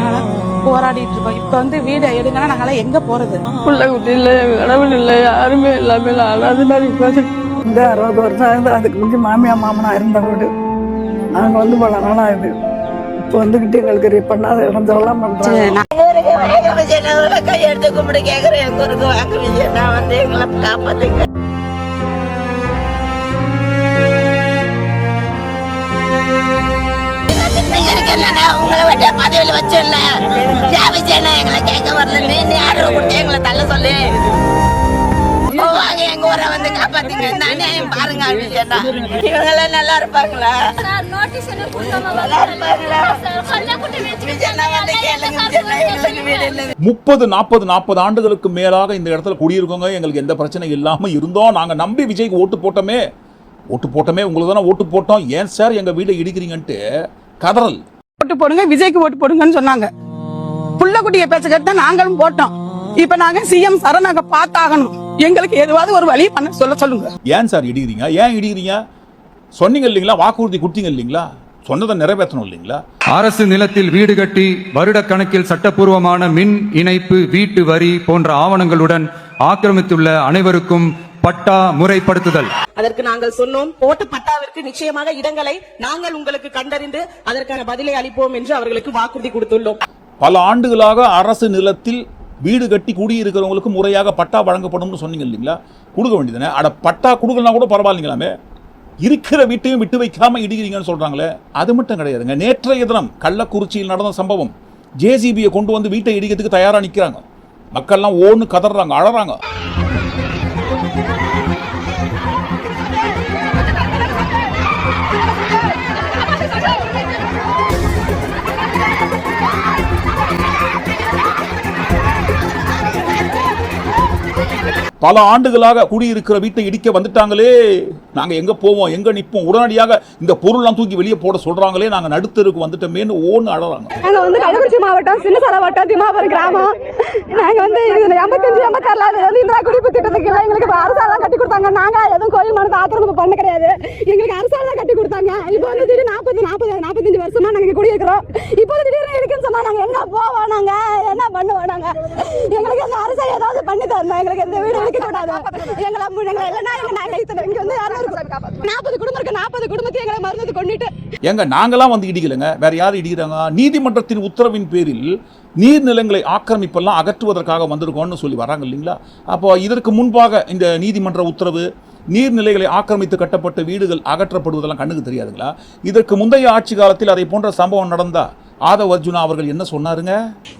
போராடிட்டு இருக்கோம். இப்ப வந்து வீடு எடுங்கன்னா நாங்களாம் எங்க போறது? பிள்ளை குட்டி இல்ல, கடவுள் இல்ல, யாருமே இல்லாம அழாத மாதிரி இந்த 60 வருஷம் இருந்து அதுக்கு முந்தி மாமியா மாமனா இருந்த வீடு நாங்க வந்து பல நாளா இது இப்ப வந்துகிட்டு எங்களுக்கு பண்ணாத இறந்தெல்லாம் பண்றாங்க. கையெடுத்து கும்பிட்டு கேக்குறேன் எங்க இருக்கு வாங்க நான் வந்து எங்களை காப்பாத்துங்க. உங்களை விட்ட பதவியில வச்சிடல எங்களை கேட்க வரல, நீ ஆர்டர் கொடுத்து எங்களை தள்ள சொல்லு எங்க ஊரை வந்து காப்பாத்துங்க. இந்த அநியாயம் பாருங்க. இவங்க நல்லா இருப்பாங்களா? 30-40 ஆண்டுகளுக்கு மேலாக இந்த இடத்துல குடியிருக்கோங்க. எங்களுக்கு எந்த பிரச்சனை இல்லாம இருந்தோம். நாங்க நம்பி விஜய்க்கு ஓட்டு போட்டோமே உங்களுக்கு தானே ஓட்டு போட்டோம். ஏன் சார் எங்க வீட்டை இடிக்கிறீங்கன்ட்டு கதறல். ஓட்டு போடுங்க, விஜய்க்கு ஓட்டு போடுங்கன்னு சொன்னாங்க. புள்ள குட்டிய பேச்ச கேட்டு நாங்களும் போட்டோம். இப்ப நாங்க சிஎம் சார நாங்க பார்த்தாகணும். எங்களுக்கு எதுவாவது ஒரு வழி பண்ண சொல்லுங்க. ஏன் சார் இடிக்கிறீங்க? ஏன் இடிக்கிறீங்க? சொன்னீங்க இல்லீங்களா, வாக்குறுதி கொடுத்தீங்க இல்லீங்களா, சொன்னதை நிறைவேற்றணும் இல்லீங்களா? அரசு நிலத்தில் வீடு கட்டி வருடக்கணக்கில் சட்டப்பூர்வமான மின் இணைப்பு, வீட்டு வரி போன்ற ஆவணங்களுடன் ஆக்கிரமித்துள்ள அனைவருக்கும் பட்டா முறைப்படுத்துதல். அதற்கு நாங்கள் சொன்னோம், போட்ட பட்டாவிற்கு நிச்சயமாக இடங்களை நாங்கள் உங்களுக்கு கண்டறிந்து அதற்கான பதிலை அளிப்போம் என்று அவர்களுக்கு வாக்குறுதி கொடுத்துள்ளோம். பல ஆண்டுகளாக அரசு நிலத்தில் வீடு கட்டி குடியிருக்கிறவங்களுக்கு முறையாக பட்டா வழங்கப்படும்னு சொன்னீங்க இல்லைங்களா? கொடுக்க வேண்டியதானே. அட பட்டா கொடுக்கலாம் கூட பரவாயில்லைங்களாமே, இருக்கிற வீட்டையும் விட்டு வைக்காம இடிக்கிறீங்கன்னு சொல்றாங்களே, அது மட்டும் கிடையாதுங்க. நேற்றைய தினம் கள்ளக்குறிச்சியில் நடந்த சம்பவம், ஜேசிபியை கொண்டு வந்து வீட்டை இடிக்கிறதுக்கு தயாரா நிக்கிறாங்க. மக்கள்லாம் ஓன்னு கதறாங்க, அழறாங்க. பல ஆண்டுகளாக குடியிருக்கிற வீட்டை இடிக்க வந்துட்டாங்களே, நாங்க எங்க போவோம், எங்க நிற்போம், உடனடியாக இந்த பொருள்லாம் தூக்கி வெளியே போட சொல்றாங்களே, நாங்க நடுத்தருக்கு வந்துட்டோமேன்னு ஓன்னு அழறாங்க. நாங்க வந்து கள்ளக்குறிச்சி மாவட்டம் சின்னசாலை வட்டம் திமாபுரம் கிராமம். நாங்க வந்து 85-86 இந்திரா குடியிருப்பு திட்டத்துக்கு எங்களுக்கு அரசாங்கம் கட்டி கொடுத்தாங்க. நாங்க எதுவும் கோயில் மனத்தை ஆக்கிரமிப்பு பண்ண கிடையாது, எங்களுக்கு அரசாங்கம் கட்டி கொடுத்தாங்க. இப்போ வந்து திடீர்னு 45 வருஷமா நாங்க குடியிருக்கிறோம். இப்போ திடீர்னு இருக்குன்னு சொன்னா நாங்க எங்க போவோம், நாங்க என்ன பண்ணுவோம்? நாங்க எங்களுக்கு அந்த அரசாங்கம் ஏதாவது பண்ணி தரணும். எங்களுக்கு இந்த வீடு நாங்களாம் வந்து இடிக்கலங்க, வேற யாரும் இடிக்கிறாங்க? நீதிமன்றத்தின் உத்தரவின் பேரில் நீர்நிலங்களை ஆக்கிரமிப்பெல்லாம் அகற்றுவதற்காக வந்திருக்கோம்னு சொல்லி வராங்க இல்லைங்களா? அப்போ இதற்கு முன்பாக இந்த நீதிமன்ற உத்தரவு, நீர்நிலைகளை ஆக்கிரமித்து கட்டப்பட்ட வீடுகள் அகற்றப்படுவதெல்லாம் கண்ணுக்கு தெரியாதுங்களா? இதற்கு முந்தைய ஆட்சி காலத்தில் அதை போன்ற சம்பவம் நடந்தா ஆதவ் அர்ஜுனா அவர்கள் என்ன சொன்னாருங்க?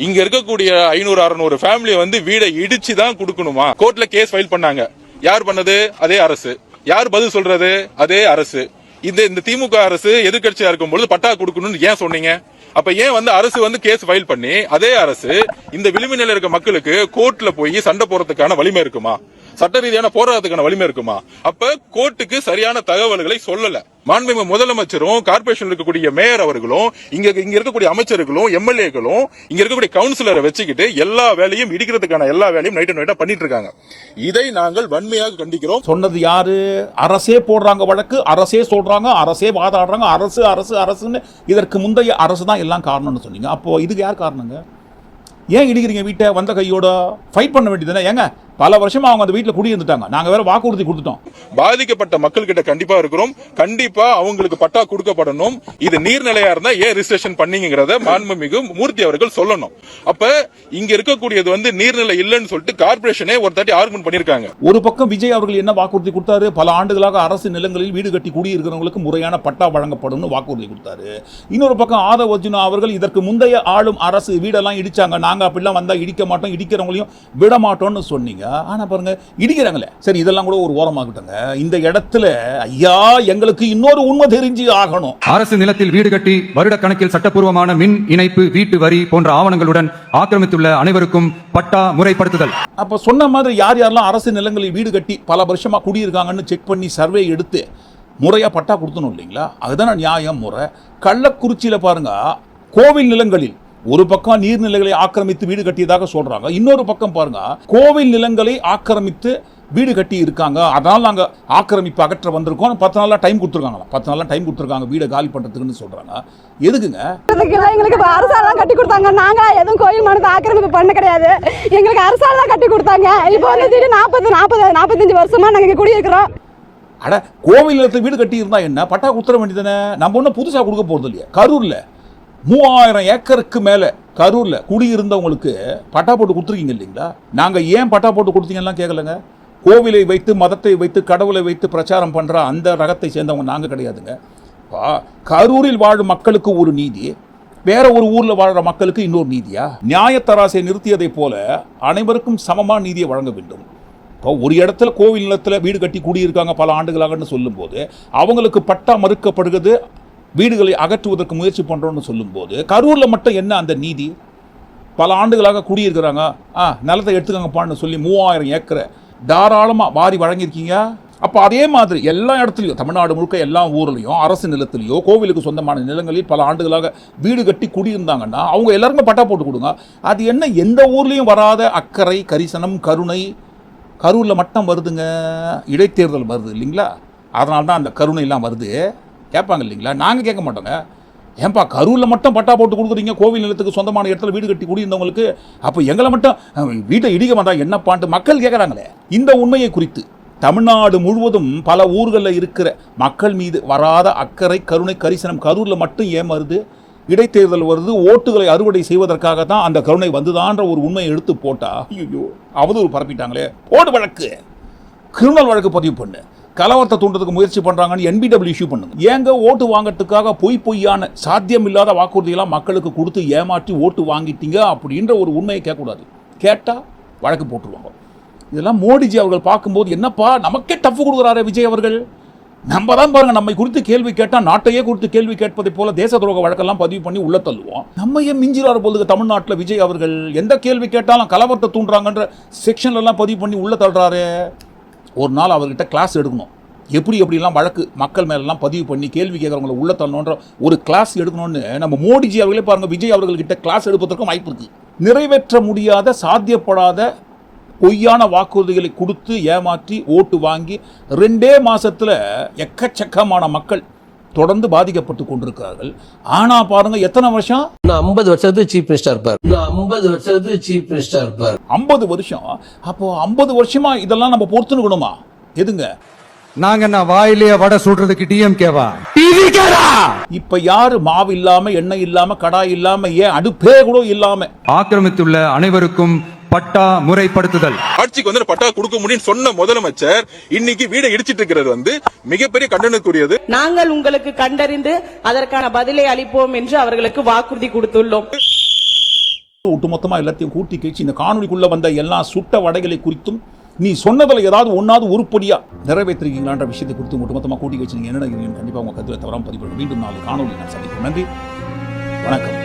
இங்க இருக்கக்கூடிய 500-600 ஃபேமிலி வந்து வீடை இடிச்சு தான் கொடுக்கணுமா? கோர்ட்ல கேஸ் ஃபைல் பண்ணாங்க. யார் பண்ணது? அதே அரசு. யார் பதில் சொல்றது? அதே அரசு. இந்த திமுக அரசு எதிர்க்கட்சியா இருக்கும் பொழுது பட்டா கொடுக்கணும்னு ஏன் சொன்னீங்க? அப்ப ஏன் வந்து அரசு வந்து கேஸ் ஃபைல் பண்ணி அதே அரசு இந்த விளிம்பு நிலையில இருக்க மக்களுக்கு கோர்ட்ல போய் சண்டை போறதுக்கான வலிமை இருக்குமா? சட்ட ரீதியான போராட்டத்துக்கான வலிமை இருக்குமா? அப்ப கோர்ட்டுக்கு சரியான தகவல்களை சொல்லல. மாண்புமிகு முதலமைச்சரும் கார்பரேஷன் இருக்கக்கூடிய மேயர் அவர்களும் இங்க இருக்கக்கூடிய அமைச்சர்களும் எம்எல்ஏக்களும் இங்க இருக்கக்கூடிய கவுன்சிலரை வச்சுக்கிட்டு எல்லா வேலையும் இடிக்கிறதுக்கான எல்லா வேலையும் நைட்டா பண்ணிட்டு இருக்காங்க. இதை நாங்கள் வன்மையாக கண்டிக்கிறோம். சொன்னது யாரு? அரசே போடுறாங்க வழக்கு, அரசே சொல்றாங்க, அரசே வாதாடுறாங்க, அரசு அரசு அரசுன்னு. இதற்கு முந்தைய அரசு தான் எல்லாம் காரணம்னு சொன்னீங்க. அப்போ இதுக்கு யார் காரணங்க? ஏன் இடிக்கிறீங்க வீட்டை? வந்த கையோட ஃபைட் பண்ண வேண்டியதுதானே? ஏங்க பல வருஷமா அவங்க அந்த வீட்டில் குடியிருந்துட்டாங்க, நாங்க வேற வாக்குறுதி கொடுத்துட்டோம். பாதிக்கப்பட்ட மக்கள் கிட்ட கண்டிப்பா இருக்கிறோம், கண்டிப்பா அவங்களுக்கு பட்டா கொடுக்கப்படணும். இது நீர்நிலையா இருந்தா ஏன் ரிஜிஸ்ட்ரேஷன் பண்ணீங்கறத மாண்புமிகு மூர்த்தி அவர்கள் சொல்லணும். அப்ப இங்க இருக்கக்கூடியது வந்து நீர்நிலை இல்லைன்னு சொல்லிட்டு கார்பரேஷனே ஒரு தாட்டி ஆர்குமெண்ட் பண்ணிருக்காங்க. ஒரு பக்கம் விஜய் அவர்கள் என்ன வாக்குறுதி கொடுத்தாரு? பல ஆண்டுகளாக அரசு நிலங்களில் வீடு கட்டி குடியிருக்கிறவங்களுக்கு முறையான பட்டா வழங்கப்படும் வாக்குறுதி கொடுத்தாரு. இன்னொரு பக்கம் ஆதவ் அர்ஜுனா அவர்கள் இதற்கு முந்தைய ஆளும் அரசு வீடெல்லாம் இடிச்சாங்க, நாங்க அப்படிலாம் வந்தா இடிக்க மாட்டோம், இடிக்கிறவங்களையும் விட மாட்டோம்னு சொன்னீங்க. ஆனா பாருங்க இடிக்கிறாங்களே. சரி, இதெல்லாம் கூட ஒரு ஓரமாகட்டுங்க. இந்த இடத்துல ஐயா எங்களுக்கு இன்னொரு உண்மை தெரிஞ்சு ஆகணும். அரசு நிலத்தில் வீடு கட்டி வருடக்கணக்கில் சட்டப்பூர்வமான மின் இணைப்பு, வீட்டு வரி போன்ற ஆவணங்களுடன் ஆக்கிரமித்துள்ள அனைவருக்கும் பட்டா முறைப்படுத்துதல். அப்ப சொன்ன மாதிரி யார் யாரெல்லாம் அரசு நிலங்களில் வீடு கட்டி பல வருஷமா குடியிருக்காங்கன்னு செக் பண்ணி சர்வே எடுத்து முறையா பட்டா கொடுத்தணும் இல்லைங்களா? அதுதானே நியாயம், முறை. கள்ளக்குறிச்சியில பாருங்க, கோவில் நிலங்களில் ஒரு பக்கம் நீர்நிலைகளை ஆக்கிரமித்து வீடு கட்டியதாக சொல்றாங்க, இன்னொரு பக்கம் பாருங்க கோவில் நிலங்களை ஆக்கிரமித்து வீடு கட்டி இருக்காங்க, அதனால நாங்க ஆக்கிரமிப்பு அகற்ற வந்திருக்கோம், 10 நாளா டைம் கொடுத்துருக்காங்களா, 10 நாளா டைம் கொடுத்துருக்காங்க வீடை காலி பண்றதுக்குன்னு சொல்றாங்க. எதுக்குங்க? எங்களுக்கு அரசாங்கம் கட்டி கொடுத்தாங்க, நாங்க எதுவும் கோயில் மனத்தை ஆக்கிரமிப்பு பண்ண கிடையாது, எங்களுக்கு அரசாங்கம் கட்டி கொடுத்தாங்க. இப்போ வந்து 45 வருஷமா நாங்க இங்க குடியிருக்கிறோம். அட கோவில் நிலத்தில் வீடு கட்டி இருந்தா என்ன, பட்டா கொடுத்துட வேண்டியதானே, நம்ம ஒன்றும் புதுசா கொடுக்க போறது இல்லையா. கரூர்ல 3000 ஏக்கருக்கு மேல கரூர்ல குடியிருந்தவங்களுக்கு பட்டா போட்டு கொடுத்துருக்கீங்க இல்லைங்களா. நாங்க ஏன் பட்டா போட்டு கொடுத்தீங்கன்னா கேட்கலங்க. கோவிலை வைத்து மதத்தை வைத்து கடவுளை வைத்து பிரச்சாரம் பண்ற அந்த ரகத்தை சேர்ந்தவங்க நாங்க கிடையாதுங்க. கரூரில் வாழும் மக்களுக்கு ஒரு நீதி, வேற ஒரு ஊர்ல வாழ்ற மக்களுக்கு இன்னொரு நீதியா? நியாயத்தராசை நிறுத்தியதை போல அனைவருக்கும் சமமான நீதியை வழங்க வேண்டும். இப்போ ஒரு இடத்துல கோவில் நிலத்தில் வீடு கட்டி குடியிருக்காங்க பல ஆண்டுகளாகன்னு சொல்லும்போது அவங்களுக்கு பட்டா மறுக்கப்படுகிறது, வீடுகளை அகற்றுவதற்கு முயற்சி பண்றோம்னு சொல்லும்போது கரூர்ல மட்டும் என்ன அந்த நீதி? பல ஆண்டுகளாக குடியிருக்கிறாங்க, நிலத்தை எடுத்துக்கங்கப்பான்னு சொல்லி 3000 ஏக்கரை தாராளமாக வாரி வழங்கியிருக்கீங்க. அப்போ அதே மாதிரி எல்லா இடத்துலையும் தமிழ்நாடு முழுக்க எல்லா ஊர்லேயும் அரசு நிலத்திலேயோ கோவிலுக்கு சொந்தமான நிலங்களில் பல ஆண்டுகளாக வீடு கட்டி குடியிருந்தாங்கன்னா அவங்க எல்லாருமே பட்டா போட்டு கொடுங்க. அது என்ன எந்த ஊர்லேயும் வராத அக்கறை, கரிசனம், கருணை கரூரில் மட்டும் வருதுங்க. இடைத்தேர்தல் வருது இல்லைங்களா, அதனால தான் அந்த கருணையெல்லாம் வருது. கேட்பாங்க இல்லைங்களா, நாங்கள் கேட்க மாட்டோங்க. ஏன்பா கரூரில் மட்டும் பட்டா போட்டு கொடுக்குறீங்க கோவில் நிலத்துக்கு சொந்தமான இடத்துல வீடு கட்டி குடியிருந்தவங்களுக்கு, அப்போ எங்களை மட்டும் வீட்டை இடிக்க வந்தால் என்னப்பான்ட்டு மக்கள் கேட்குறாங்களே. இந்த உண்மையை குறித்து தமிழ்நாடு முழுவதும் பல ஊர்களில் இருக்கிற மக்கள் மீது வராத அக்கறை, கருணை, கரிசனம் கரூரில் மட்டும் ஏன் வருது? இடைத்தேர்தல் வருது, ஓட்டுகளை அறுவடை செய்வதற்காக தான் அந்த கருணை வந்துதான்ற ஒரு உண்மையை எடுத்து போட்டா ஐயோ அவதூறு பரப்பிட்டாங்களே, போடு வழக்கு, கிரிமினல் வழக்கு பதிவு பண்ணு, கலவரத்தை தூண்டுறதுக்கு முயற்சி பண்றாங்கன்னு NBW இஷ்யூ பண்ணுங்க. ஏங்க ஓட்டு வாங்கறதுக்காக பொய்யான சாத்தியம் இல்லாத வாக்குறுதியெல்லாம் மக்களுக்கு கொடுத்து ஏமாற்றி ஓட்டு வாங்கிட்டீங்க அப்படின்ற ஒரு உண்மையை கேட்கக்கூடாது. கேட்டா வழக்கு போட்டுருவாங்க. இதெல்லாம் மோடிஜி அவர்கள் பார்க்கும்போது என்னப்பா நமக்கே டஃப் கொடுக்குறாரு விஜய் அவர்கள். நம்ம தான் பாருங்க நம்மை குறித்து கேள்வி கேட்டால் நாட்டையே குறித்து கேள்வி கேட்பதை போல தேச துரோக வழக்கெல்லாம் பதிவு பண்ணி உள்ள தள்ளுவோம். நம்ம ஏன் மிஞ்சிறாரு போலுக்கு தமிழ்நாட்டில் விஜய் அவர்கள் எந்த கேள்வி கேட்டாலும் கலவரத்தை தூண்டுறாங்கன்ற செக்ஷன்லாம் பதிவு பண்ணி உள்ள தள்ளுறாரு. ஒரு நாள் அவர்கிட்ட கிளாஸ் எடுக்கணும், எப்படிலாம் வழக்கு மக்கள் மேலெல்லாம் பதிவு பண்ணி கேள்வி கேட்குறவங்களை உள்ள தள்ளணுன்ற ஒரு கிளாஸ் எடுக்கணும்னு நம்ம மோடிஜி அவர்களே பாருங்க விஜய் அவர்கள்கிட்ட கிளாஸ் எடுப்பதற்கும் வாய்ப்பு இருக்கு. நிறைவேற்ற முடியாத சாத்தியப்படாத பொய்யான வாக்குறுதிகளை கொடுத்து ஏமாற்றி ஓட்டு வாங்கி 2 மாசத்துல எக்கச்சக்கமான மக்கள் தொடர்ந்து பாதிக்கப்பட்டு கொண்டிருக்கிறார்கள். ஆனா பாருங்க எத்தனை வருஷம், 50 வருஷத்துக்கு சீஃப் மினிஸ்டர் இருப்பார், 50 வருஷத்துக்கு சீஃப் மினிஸ்டர் இருப்பார். 50 வருஷம். அப்போ 50 வருஷமா இதெல்லாம் நம்ம பொறுத்துக்கணுமா? எதுங்க நாங்க என்ன வாயிலேயே வடை சுடுறதுக்கு டிஎம்கேவா? இப்ப யாரு மாவு இல்லாம எண்ணெய் இல்லாம கடாய் இல்லாம ஏன் அடுப்பே கூட இல்லாம ஆக்கிரமித்துள்ள அனைவருக்கும் பட்டா முறைப்படுத்துதல். ஆட்சிக்கு வந்து பட்டா கொடுக்க முடியும் சொன்ன முதலமைச்சர் இன்னைக்கு வீடை இடிச்சிட்டு இருக்கிறது மிகப்பெரிய கண்டனத்துக்குரியது. நாங்கள் உங்களுக்கு கண்டறிந்து அதற்கான பதிலை அளிப்போம் என்று அவர்களுக்கு வாக்குறுதி கொடுத்துள்ளோம். ஒட்டுமொத்தமா எல்லாத்தையும் கூட்டி கேச்சு இந்த காணொலிக்குள்ள வந்த எல்லா சுட்ட வடைகளை குறித்தும் நீ சொன்னதுல ஏதாவது ஒன்னாவது உருப்படியா நிறைவேற்றிருக்கீங்களான்ற விஷயத்தை குறித்து ஒட்டுமொத்தமா கூட்டி கேச்சு நீங்க என்ன கண்டிப்பா உங்க கருத்துல தவறாம பதிவு. மீண்டும் நாளை காணொலி நான் சந்திப்போம். நன்றி, வணக்கம்.